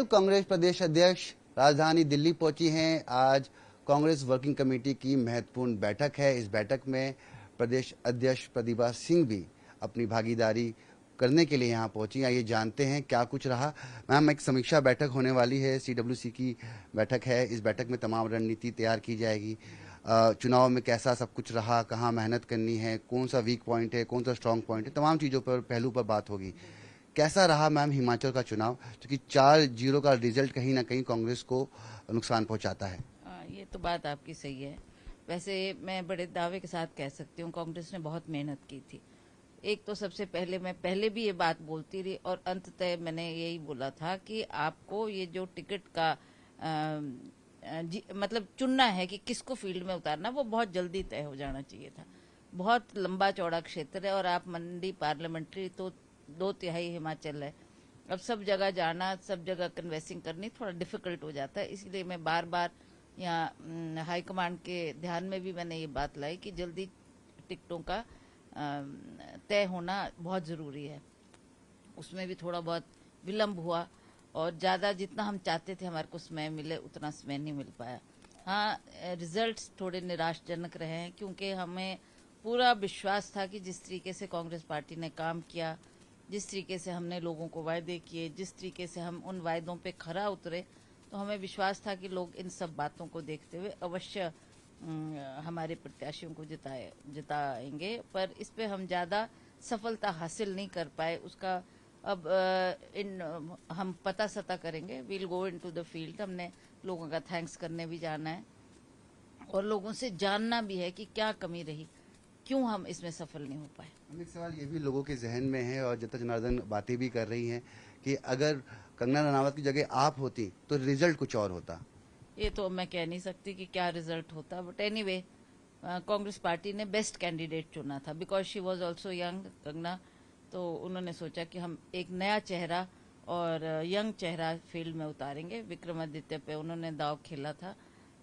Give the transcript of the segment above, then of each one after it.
बिल्कुल, कांग्रेस प्रदेश अध्यक्ष राजधानी दिल्ली पहुंची हैं। आज कांग्रेस वर्किंग कमेटी की महत्वपूर्ण बैठक है। इस बैठक में प्रदेश अध्यक्ष प्रतिभा सिंह भी अपनी भागीदारी करने के लिए यहां पहुंची। आइए जानते हैं क्या कुछ रहा। मैम, एक समीक्षा बैठक होने वाली है, सीडब्ल्यूसी की बैठक है। इस बैठक में तमाम रणनीति तैयार की जाएगी। चुनाव में कैसा सब कुछ रहा, कहाँ मेहनत करनी है, कौन सा वीक पॉइंट है, कौन सा स्ट्रांग पॉइंट है, तमाम चीज़ों पर पहलू पर बात होगी। कैसा रहा मैम हिमाचल का चुनाव, क्योंकि 4-0 का रिजल्ट कहीं ना कहीं कांग्रेस को नुकसान पहुंचाता है। ये तो बात आपकी सही है। वैसे मैं बड़े दावे के साथ कह सकती हूँ कांग्रेस ने बहुत मेहनत की थी। एक तो सबसे पहले मैं पहले भी ये बात बोलती रही और अंततः मैंने यही बोला था कि आपको ये जो टिकट का मतलब चुनना है कि किसको फील्ड में उतारना, वो बहुत जल्दी तय हो जाना चाहिए था। बहुत लंबा चौड़ा क्षेत्र है और आप मंडी पार्लियामेंट्री तो 2/3 हिमाचल है। अब सब जगह जाना, सब जगह कन्वेंसिंग करनी थोड़ा डिफिकल्ट हो जाता है। इसलिए मैं बार बार यहाँ हाईकमांड के ध्यान में भी मैंने ये बात लाई कि जल्दी टिकटों का तय होना बहुत ज़रूरी है। उसमें भी थोड़ा बहुत विलम्ब हुआ और ज़्यादा जितना हम चाहते थे हमारे को समय मिले उतना समय नहीं मिल पाया। हाँ, रिजल्ट्स थोड़े निराशजनक रहे हैं क्योंकि हमें पूरा विश्वास था कि जिस तरीके से कांग्रेस पार्टी ने काम किया, जिस तरीके से हमने लोगों को वायदे किए, जिस तरीके से हम उन वायदों पे खरा उतरे, तो हमें विश्वास था कि लोग इन सब बातों को देखते हुए अवश्य हमारे प्रत्याशियों को जिताएंगे। पर इस पे हम ज़्यादा सफलता हासिल नहीं कर पाए। उसका अब हम पता सता करेंगे। We'll go into the field. हमने लोगों का थैंक्स करने भी जाना है और लोगों से जानना भी है कि क्या कमी रही, क्यों हम इसमें सफल नहीं हो पाए। एक सवाल ये भी लोगों के जहन में है और जनता जनार्दन बातें भी कर रही हैं कि अगर कंगना रनावत की जगह आप होती तो रिजल्ट कुछ और होता। ये तो मैं कह नहीं सकती कि क्या रिजल्ट होता, बट एनीवे कांग्रेस पार्टी ने बेस्ट कैंडिडेट चुना था because she was also young, Kangana. तो उन्होंने सोचा कि हम एक नया चेहरा और यंग चेहरा फील्ड में उतारेंगे। विक्रमादित्य पे उन्होंने दाव खेला था,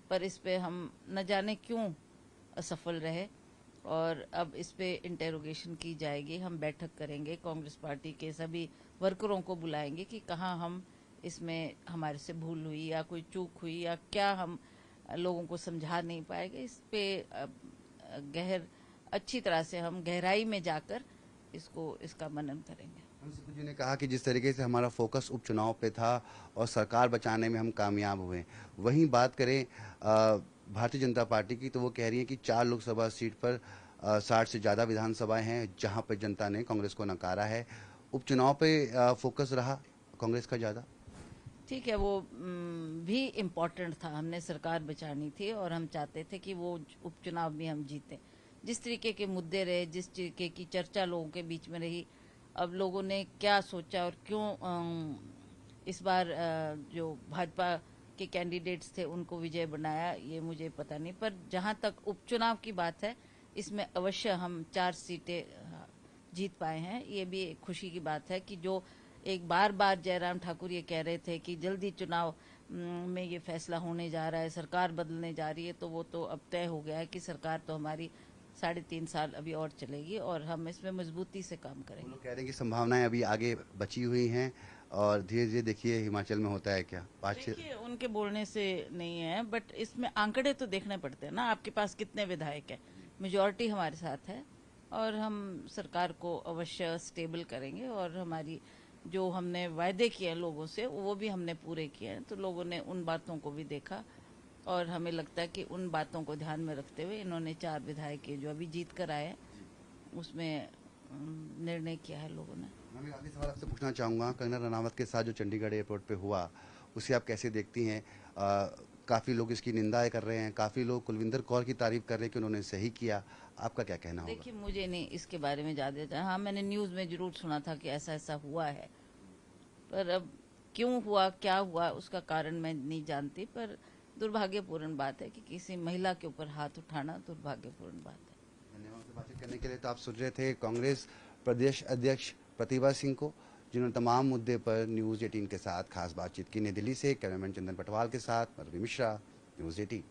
पर इस पे हम न जाने क्यों असफल रहे और अब इस पे इंटेरोगेशन की जाएगी। हम बैठक करेंगे, कांग्रेस पार्टी के सभी वर्करों को बुलाएंगे कि कहाँ हम इसमें हमारे से भूल हुई या कोई चूक हुई या क्या हम लोगों को समझा नहीं पाएंगे। इस पे गहर अच्छी तरह से हम गहराई में जाकर इसका मनन करेंगे। सिद्धू जी ने कहा कि जिस तरीके से हमारा फोकस उपचुनाव पे था और सरकार बचाने में हम कामयाब हुए, वहीं बात करें भारतीय जनता पार्टी की, तो वो कह रही है कि 4 लोकसभा सीट पर 60 से ज़्यादा विधानसभाएं हैं जहां पर जनता ने कांग्रेस को नकारा है। उपचुनाव पे फोकस रहा कांग्रेस का ज़्यादा। ठीक है, वो भी इम्पोर्टेंट था। हमने सरकार बचानी थी और हम चाहते थे कि वो उपचुनाव भी हम जीते। जिस तरीके के मुद्दे रहे, जिस तरीके की चर्चा लोगों के बीच में रही, अब लोगों ने क्या सोचा और क्यों इस बार जो भाजपा के कैंडिडेट्स थे उनको विजय बनाया, ये मुझे पता नहीं। पर जहां तक उपचुनाव की बात है, इसमें अवश्य हम 4 सीटें जीत पाए हैं। ये भी एक खुशी की बात है कि जो एक बार बार जयराम ठाकुर ये कह रहे थे कि जल्दी चुनाव में ये फैसला होने जा रहा है, सरकार बदलने जा रही है, तो वो तो अब तय हो गया है कि सरकार तो हमारी 3.5 साल अभी और चलेगी और हम इसमें मजबूती से काम वो करेंगे। लोग कह रहे हैं कि संभावनाएं अभी आगे बची हुई हैं और धीरे धीरे देखिए हिमाचल में होता है क्या। देखिए, उनके बोलने से नहीं है, बट इसमें आंकड़े तो देखने पड़ते हैं ना। आपके पास कितने विधायक है, मेजोरिटी हमारे साथ है और हम सरकार को अवश्य स्टेबल करेंगे और हमारी जो हमने वायदे किए हैं लोगों से वो भी हमने पूरे किए हैं। तो लोगों ने उन बातों को भी देखा और हमें लगता है कि उन बातों को ध्यान में रखते हुए इन्होंने 4 विधायक जो अभी जीत कर आए हैं उसमें निर्णय किया है लोगों ने। मैं एक आखिरी सवाल आपसे पूछना चाहूँगा, कंगना रनावत के साथ जो चंडीगढ़ एयरपोर्ट पे हुआ, उसे आप कैसे देखती हैं? काफ़ी लोग इसकी निंदाएं कर रहे हैं, काफ़ी लोग कुलविंदर कौर की तारीफ कर रहे हैं कि उन्होंने सही किया। आपका क्या कहना होगा? देखिए, मुझे नहीं इसके बारे में ज़्यादा, हाँ मैंने न्यूज़ में जरूर सुना था कि ऐसा ऐसा हुआ है, पर अब क्यों हुआ, क्या हुआ, उसका कारण मैं नहीं जानती। पर दुर्भाग्यपूर्ण बात है कि किसी महिला के ऊपर हाथ उठाना दुर्भाग्यपूर्ण बात है। धन्यवाद से बातचीत करने के लिए। तो आप सुन रहे थे कांग्रेस प्रदेश अध्यक्ष प्रतिभा सिंह को, जिन्होंने तमाम मुद्दे पर न्यूज़ 18 के साथ खास बातचीत की। नई दिल्ली से कैमरामैन चंदन पटवाल के साथ मैं रवि मिश्रा, न्यूज़ 18।